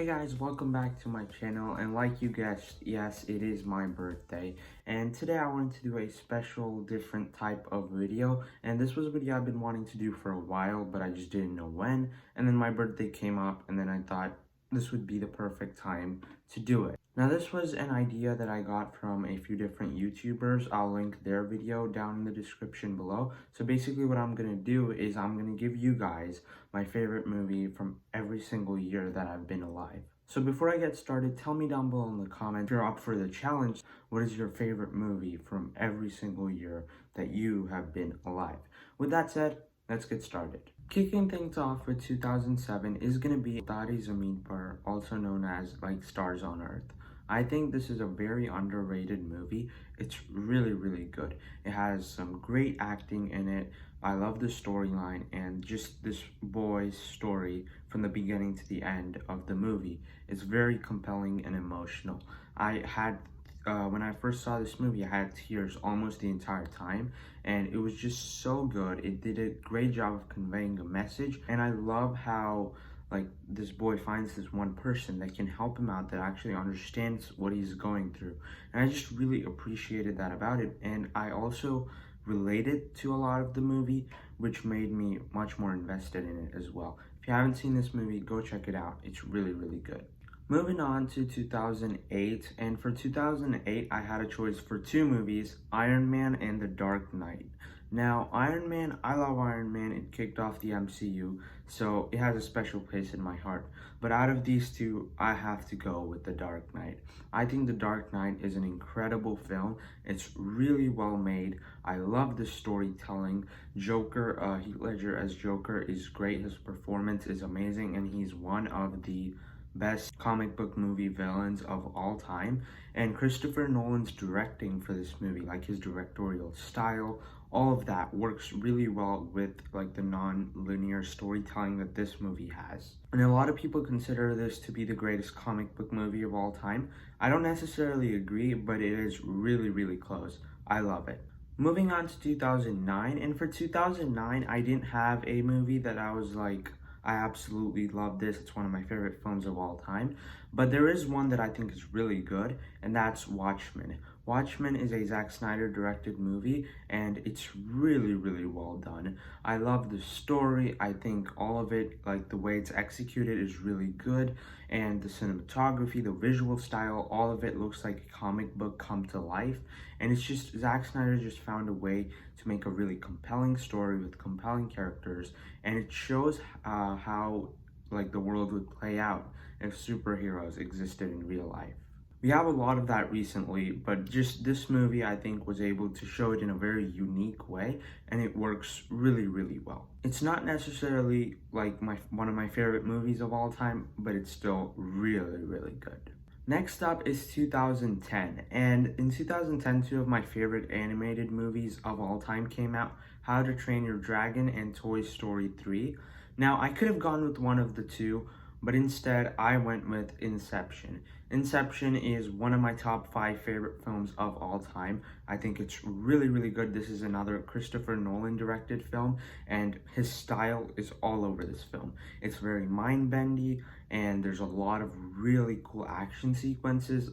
Hey guys, welcome back to my channel, and like you guessed, yes, it is my birthday, and today I wanted to do a special different type of video, and this was a video I've been wanting to do for a while, but I just didn't know when, and then my birthday came up, and then I thought this would be the perfect time to do it. Now this was an idea that I got from a few different YouTubers. I'll link their video down in the description below. So basically what I'm going to do is I'm going to give you guys my favorite movie from every single year that I've been alive. So before I get started, tell me down below in the comments if you're up for the challenge. What is your favorite movie from every single year that you have been alive? With that said, let's get started. Kicking things off with 2007 is going to be Tare Zameen Par, also known as like Stars on Earth. I think this is a very underrated movie. It's really good. It has some great acting in it. I love the storyline and just this boy's story from the beginning to the end of the movie. It's very compelling and emotional. When I first saw this movie, I had tears almost the entire time, and it was just so good. It did a great job of conveying a message, and I love how like this boy finds this one person that can help him out, that actually understands what he's going through, and I just really appreciated that about it. And I also related to a lot of the movie, which made me much more invested in it as well. If you haven't seen this movie, go check it out. It's really good. Moving on to 2008, and for 2008 I had a choice for two movies, Iron Man and The Dark Knight. Now, Iron Man, I love Iron Man. It kicked off the MCU, so it has a special place in my heart. But out of these two, I have to go with The Dark Knight. I think The Dark Knight is an incredible film. It's really well made. I love the storytelling. Joker, Heath Ledger as Joker is great. His performance is amazing, and he's one of the best comic book movie villains of all time. And Christopher Nolan's directing for this movie, like his directorial style, all of that works really well with like the non-linear storytelling that this movie has. And a lot of people consider this to be the greatest comic book movie of all time. I don't necessarily agree, but it is really close. I love it. Moving on to 2009, and for 2009 I didn't have a movie that I was like, I absolutely love this, it's one of my favorite films of all time. But there is one that I think is really good, and that's Watchmen. Watchmen is a Zack Snyder directed movie, and it's really well done. I love the story. I think all of it, like the way it's executed, is really good. And the cinematography, the visual style, all of it looks like a comic book come to life. And it's just, Zack Snyder just found a way to make a really compelling story with compelling characters. And it shows how like the world would play out if superheroes existed in real life. We have a lot of that recently, but just this movie I think was able to show it in a very unique way, and it works really well. It's not necessarily like one of my favorite movies of all time, but it's still really good. Next up is 2010, and in 2010 two of my favorite animated movies of all time came out, How to Train Your Dragon and Toy Story 3. Now I could have gone with one of the two, but instead I went with Inception. Inception is one of my top 5 favorite films of all time. I think it's really good. This is another Christopher Nolan directed film, and his style is all over this film. It's very mind-bendy, and there's a lot of really cool action sequences,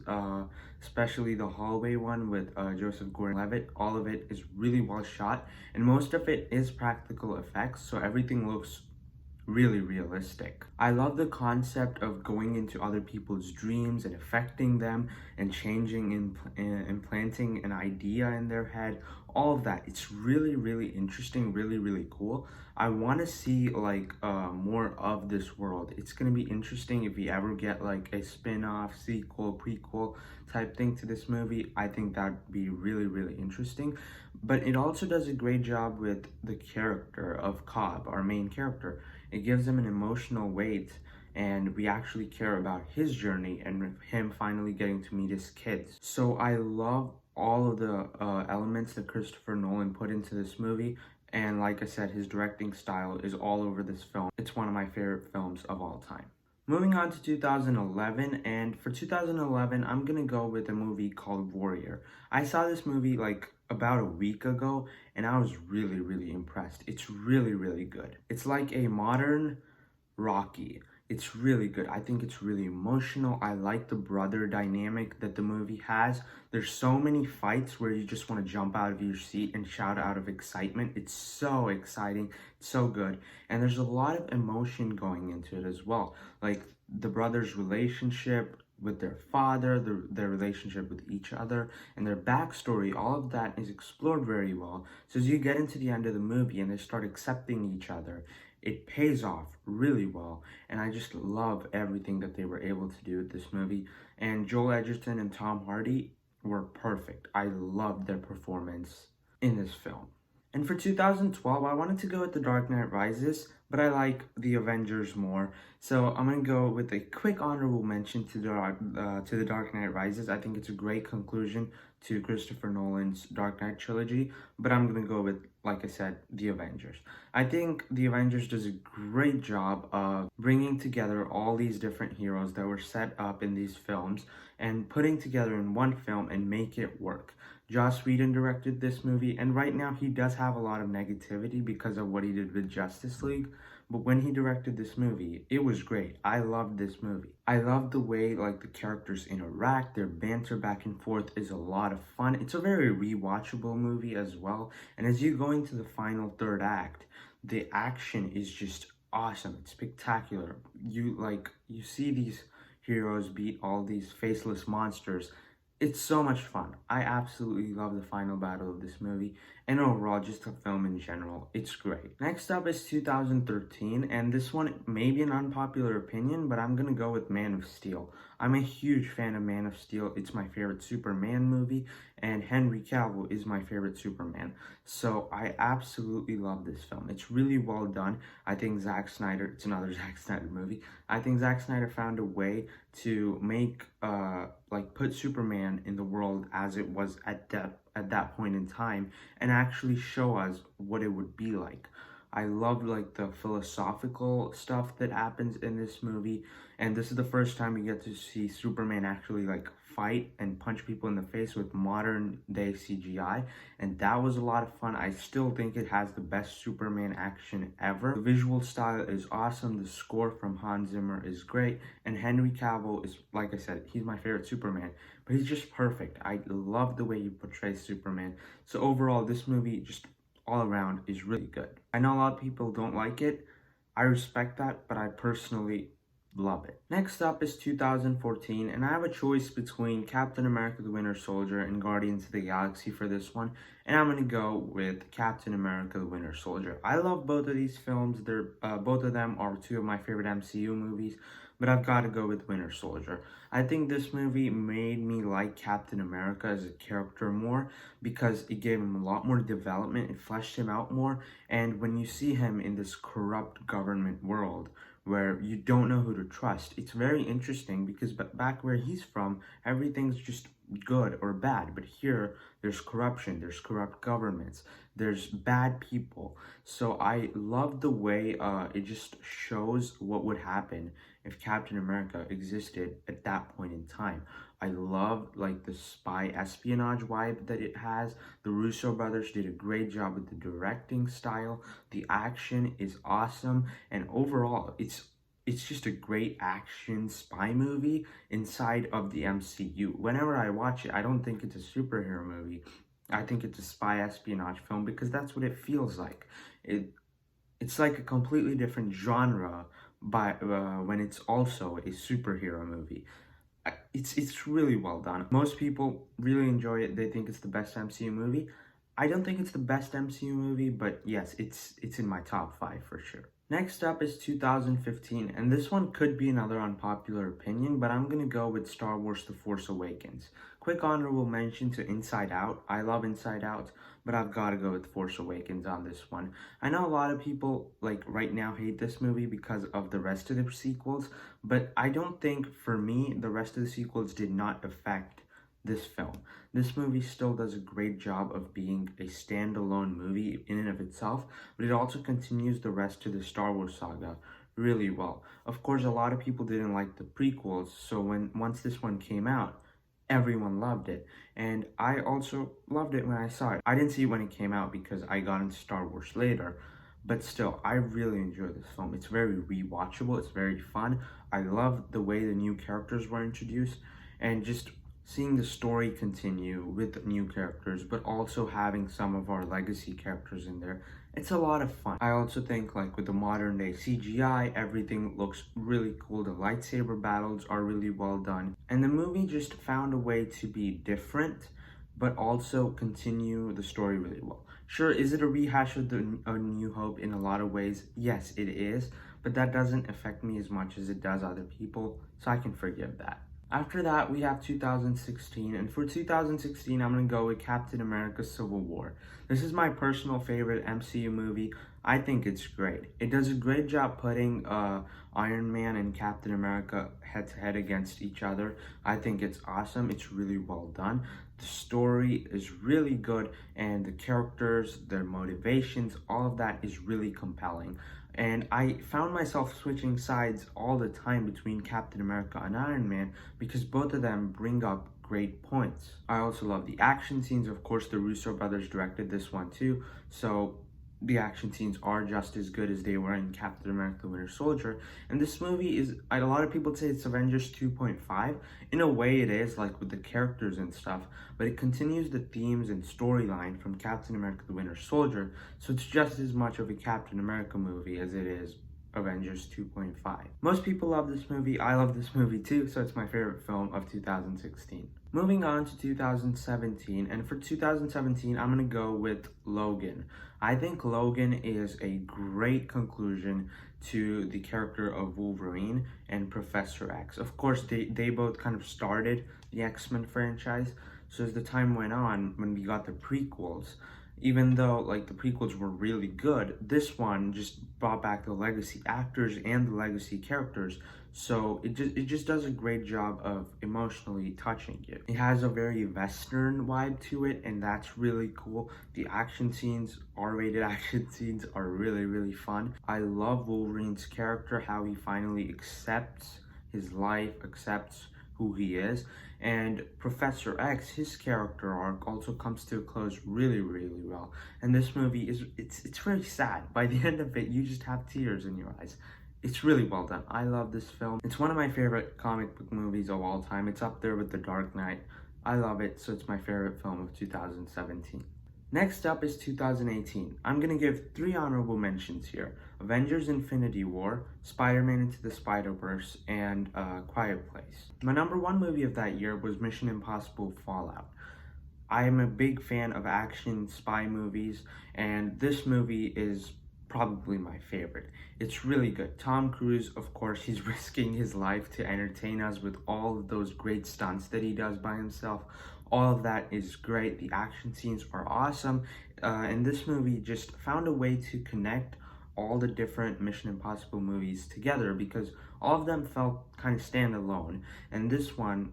especially the hallway one with Joseph Gordon-Levitt. All of it is really well shot, and most of it is practical effects, so everything looks really realistic. I love the concept of going into other people's dreams and affecting them and changing implanting an idea in their head, all of that. It's really interesting, really cool. I want to see like more of this world. It's gonna be interesting if we ever get like a spin-off, sequel, prequel type thing to this movie. I think that'd be really interesting. But it also does a great job with the character of Cobb, our main character. It gives him an emotional weight, and we actually care about his journey and him finally getting to meet his kids. So I love all of the elements that Christopher Nolan put into this movie, and like I said, his directing style is all over this film. It's one of my favorite films of all time. Moving on to 2011, and for 2011, I'm gonna go with a movie called Warrior. I saw this movie like about a week ago, and I was really impressed. It's really good. It's like a modern Rocky. It's really good. I think it's really emotional. I like the brother dynamic that the movie has. There's so many fights where you just want to jump out of your seat and shout out of excitement. It's so exciting, so good. And there's a lot of emotion going into it as well. Like the brothers' relationship with their father, their relationship with each other, and their backstory, all of that is explored very well. So as you get into the end of the movie and they start accepting each other, it pays off really well. And I just love everything that they were able to do with this movie. And Joel Edgerton and Tom Hardy were perfect. I loved their performance in this film. And for 2012, I wanted to go with The Dark Knight Rises, but I like The Avengers more. So I'm gonna go with a quick honorable mention to The Dark Knight Rises. I think it's a great conclusion to Christopher Nolan's Dark Knight trilogy, but I'm gonna go with, like I said, The Avengers. I think The Avengers does a great job of bringing together all these different heroes that were set up in these films and putting together in one film and make it work. Joss Whedon directed this movie, and right now he does have a lot of negativity because of what he did with Justice League. But when he directed this movie, it was great. I loved this movie. I love the way like the characters interact, their banter back and forth is a lot of fun. It's a very rewatchable movie as well. And as you go into the final third act, the action is just awesome. It's spectacular. You see these heroes beat all these faceless monsters. It's so much fun. I absolutely love the final battle of this movie, and overall, just the film in general. It's great. Next up is 2013, and this one may be an unpopular opinion, but I'm gonna go with Man of Steel. I'm a huge fan of Man of Steel. It's my favorite Superman movie, and Henry Cavill is my favorite Superman. So I absolutely love this film. It's really well done. I think Zack Snyder, it's another Zack Snyder movie. I think Zack Snyder found a way to make put Superman in the world as it was at that point in time and actually show us what it would be like. I love like the philosophical stuff that happens in this movie, and this is the first time we get to see Superman actually like fight and punch people in the face with modern day CGI, and that was a lot of fun. I still think it has the best Superman action ever. The visual style is awesome, the score from Hans Zimmer is great, and Henry Cavill is, like I said, he's my favorite Superman, but he's just perfect. I love the way he portrays Superman. So overall, this movie just all around is really good. I know a lot of people don't like it. I respect that, but I personally love it. Next up is 2014, and I have a choice between Captain America the Winter Soldier and Guardians of the Galaxy for this one, and I'm gonna go with Captain America the Winter Soldier. I love both of these films. Both of them are two of my favorite MCU movies, but I've got to go with Winter Soldier. I think this movie made me like Captain America as a character more because it gave him a lot more development, it fleshed him out more, and when you see him in this corrupt government world where you don't know who to trust, it's very interesting because back where he's from, everything's just good or bad, but here there's corruption, there's corrupt governments, there's bad people. So I love the way it just shows what would happen if Captain America existed at that point in time. I love like the spy espionage vibe that it has. The Russo brothers did a great job with the directing style. The action is awesome, and overall it's just a great action spy movie inside of the MCU. Whenever I watch it, I don't think it's a superhero movie. I think it's a spy espionage film because that's what it feels like. It's like a completely different genre when it's also a superhero movie. It's really well done. Most people really enjoy it. They think it's the best MCU movie. I don't think it's the best MCU movie, but yes, it's in my top 5 for sure. Next up is 2015, and this one could be another unpopular opinion, but I'm gonna go with Star Wars The Force Awakens. Quick honorable mention to Inside Out. I love Inside Out, but I've got to go with Force Awakens on this one. I know a lot of people like right now hate this movie because of the rest of the sequels, but I don't think, for me, the rest of the sequels did not affect this film. This movie still does a great job of being a standalone movie in and of itself, but it also continues the rest of the Star Wars saga really well. Of course, a lot of people didn't like the prequels, so once this one came out, everyone loved it, and I also loved it when I saw it. I didn't see it when it came out because I got into Star Wars later, but still, I really enjoy this film. It's very rewatchable, it's very fun. I love the way the new characters were introduced, and just seeing the story continue with new characters, but also having some of our legacy characters in there. It's a lot of fun. I also think, like, with the modern day CGI, everything looks really cool. The lightsaber battles are really well done. And the movie just found a way to be different, but also continue the story really well. Sure, is it a rehash of A New Hope in a lot of ways? Yes, it is, but that doesn't affect me as much as it does other people, so I can forgive that. After that, we have 2016, and for 2016, I'm going to go with Captain America Civil War. This is my personal favorite MCU movie. I think it's great. It does a great job putting Iron Man and Captain America head-to-head against each other. I think it's awesome. It's really well done. The story is really good, and the characters, their motivations, all of that is really compelling. And I found myself switching sides all the time between Captain America and Iron Man because both of them bring up great points. I also love the action scenes. Of course, the Russo brothers directed this one too, so the action scenes are just as good as they were in Captain America the Winter Soldier. And this movie is, a lot of people say it's Avengers 2.5. In a way it is, like with the characters and stuff, but it continues the themes and storyline from Captain America the Winter Soldier, so it's just as much of a Captain America movie as it is Avengers 2.5. Most people love this movie. I love this movie too, so it's my favorite film of 2016. Moving on to 2017, and for 2017, I'm gonna go with Logan. I think Logan is a great conclusion to the character of Wolverine and Professor X. Of course, they both kind of started the X-Men franchise, so as the time went on, when we got the prequels, even though like the prequels were really good, this one just brought back the legacy actors and the legacy characters, so it just does a great job of emotionally touching you. It has a very Western vibe to it, and that's really cool. The action scenes, R-rated action scenes, are really fun. I love Wolverine's character, how he finally accepts his life, accepts who he is. And Professor X, his character arc also comes to a close really well. And this movie is, it's very sad. By the end of it, you just have tears in your eyes. It's really well done. I love this film. It's one of my favorite comic book movies of all time. It's up there with The Dark Knight. I love it, so it's my favorite film of 2017. Next up is 2018. I'm gonna give 3 honorable mentions here: Avengers Infinity War, Spider-Man Into the Spider-Verse, and Quiet Place. My number 1 movie of that year was Mission Impossible Fallout. I am a big fan of action spy movies, and this movie is probably my favorite. It's really good. Tom Cruise, of course, he's risking his life to entertain us with all of those great stunts that he does by himself. All of that is great. The action scenes are awesome. And this movie just found a way to connect all the different Mission Impossible movies together because all of them felt kind of standalone. And this one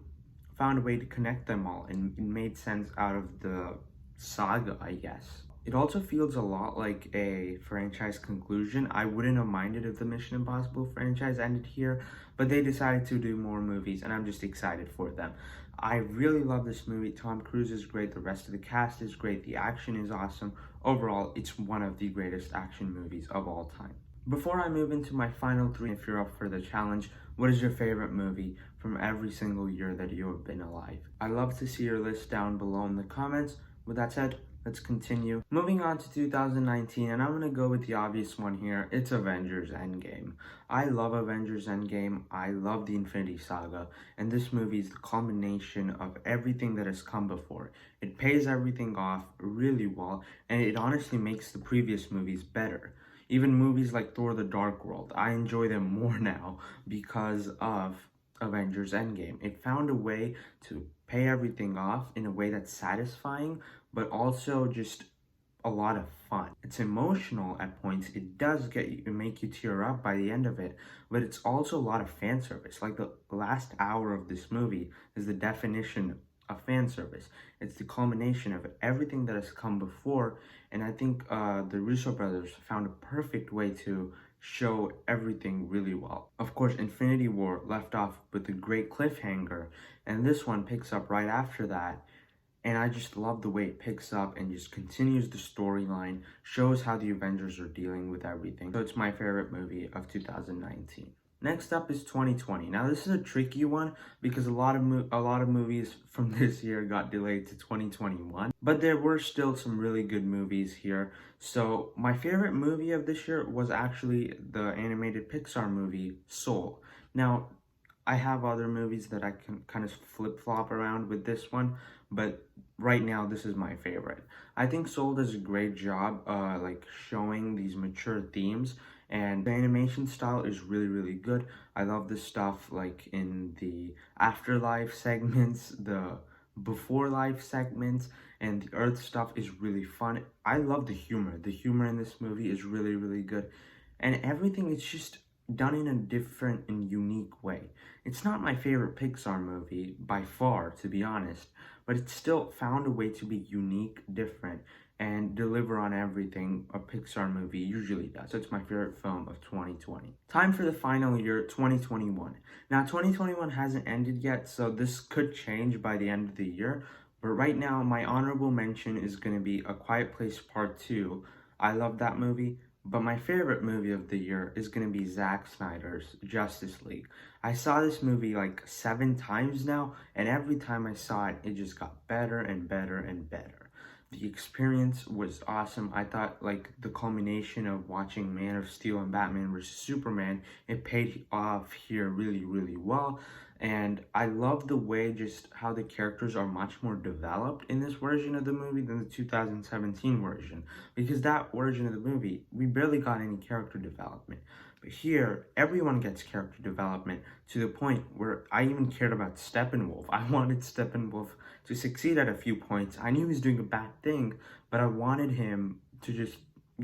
found a way to connect them all, and it made sense out of the saga, I guess. It also feels a lot like a franchise conclusion. I wouldn't have minded if the Mission Impossible franchise ended here, but they decided to do more movies, and I'm just excited for them. I really love this movie. Tom Cruise is great. The rest of the cast is great. The action is awesome. Overall, it's one of the greatest action movies of all time. Before I move into my final 3, if you're up for the challenge, what is your favorite movie from every single year that you have been alive? I'd love to see your list down below in the comments. With that said, let's continue. Moving on to 2019, and I'm gonna go with the obvious one here. It's Avengers Endgame. I love Avengers Endgame. I love the Infinity Saga, and this movie is the culmination of everything that has come before. It pays everything off really well, and it honestly makes the previous movies better. Even movies like Thor: The Dark World, I enjoy them more now because of Avengers Endgame. It found a way to pay everything off in a way that's satisfying, but also just a lot of fun. It's emotional at points. It does make you tear up by the end of it, but it's also a lot of fan service. Like the last hour of this movie is the definition of fan service. It's the culmination of everything that has come before, and I think the Russo brothers found a perfect way to show everything really well. Of course, Infinity War left off with a great cliffhanger, and this one picks up right after that, And I just love the way it picks up and just continues the storyline, shows how the Avengers are dealing with everything. So it's my favorite movie of 2019. Next up is 2020. Now this is a tricky one because a lot of movies from this year got delayed to 2021, but there were still some really good movies here. So my favorite movie of this year was actually the animated Pixar movie Soul. Now I have other movies that I can kind of flip-flop around with this one, but right now this is my favorite. I think Soul does a great job like showing these mature themes, and the animation style is really good. I love the stuff like in the afterlife segments, the before life segments, and the Earth stuff is really fun. I love the humor. The humor in this movie is really good, and everything is just done in a different and unique way. It's not my favorite Pixar movie by far, to be honest, but it still found a way to be unique, different, and deliver on everything a Pixar movie usually does. It's my favorite film of 2020. Time for the final year, 2021. Now, 2021 hasn't ended yet, so this could change by the end of the year, but right now, my honorable mention is going to be A Quiet Place Part 2. I love that movie. But my favorite movie of the year is going to be Zack Snyder's Justice League. I saw this movie like 7 times now, and every time I saw it, it just got better and better and better. The experience was awesome. I thought like the culmination of watching Man of Steel and Batman vs. Superman, it paid off here really well. And I love the way just how the characters are much more developed in this version of the movie than the 2017 version. Because that version of the movie, we barely got any character development. But here, everyone gets character development to the point where I even cared about Steppenwolf. I wanted Steppenwolf to succeed at a few points. I knew he was doing a bad thing, but I wanted him to just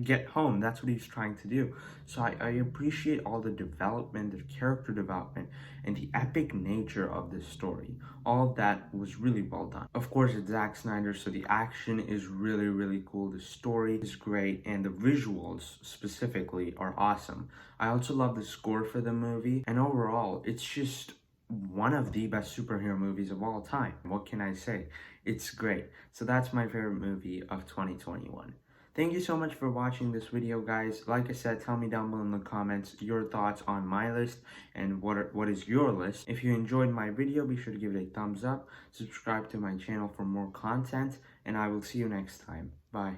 get home. That's what he's trying to do. So I appreciate all the development, the character development, and the epic nature of this story. All of that was really well done. Of course, it's Zack Snyder, so the action is really cool. The story is great, and the visuals specifically are awesome. I also love the score for the movie, and overall, it's just one of the best superhero movies of all time. What can I say? It's great. So that's my favorite movie of 2021. Thank you so much for watching this video, guys. Like I said, tell me down below in the comments your thoughts on my list and what is your list. If you enjoyed my video, be sure to give it a thumbs up, subscribe to my channel for more content, and I will see you next time. Bye.